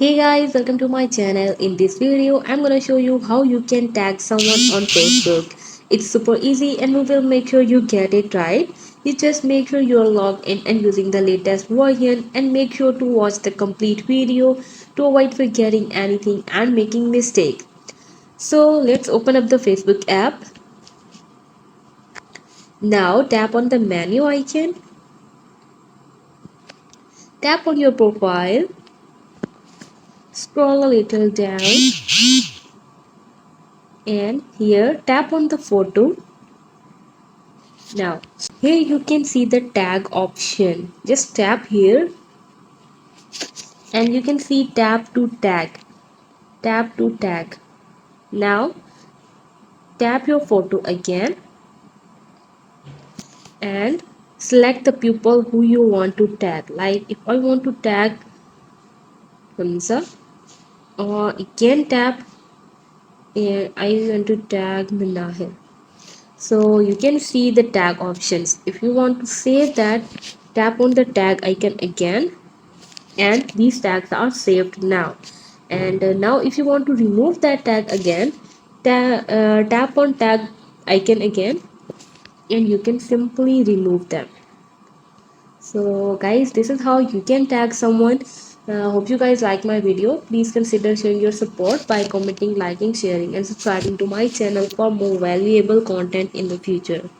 Hey guys, welcome to my channel. In this video, I'm gonna show you how you can tag someone on Facebook. It's super easy and we will make sure you get it right. You just make sure you're logged in and using the latest version and make sure to watch the complete video to avoid forgetting anything and making mistake. So let's open up the Facebook app. Now tap on the menu icon, tap on your profile, scroll a little down and here tap on the photo. Now here you can see the tag option. Just tap here and you can see tap to tag. Tap to tag. Now tap your photo again and select the people who you want to tag. Like if I want to tag Hamza, or again tap and I want to tag Minahir. So you can see the tag options. If you want to save that, tap on the tag icon again and these tags are saved now. And now if you want to remove that tag again, tap on tag icon again and you can simply remove them. So guys, this is how you can tag someone. Hope you guys like my video. Please consider showing your support by commenting, liking, sharing and subscribing to my channel for more valuable content in the future.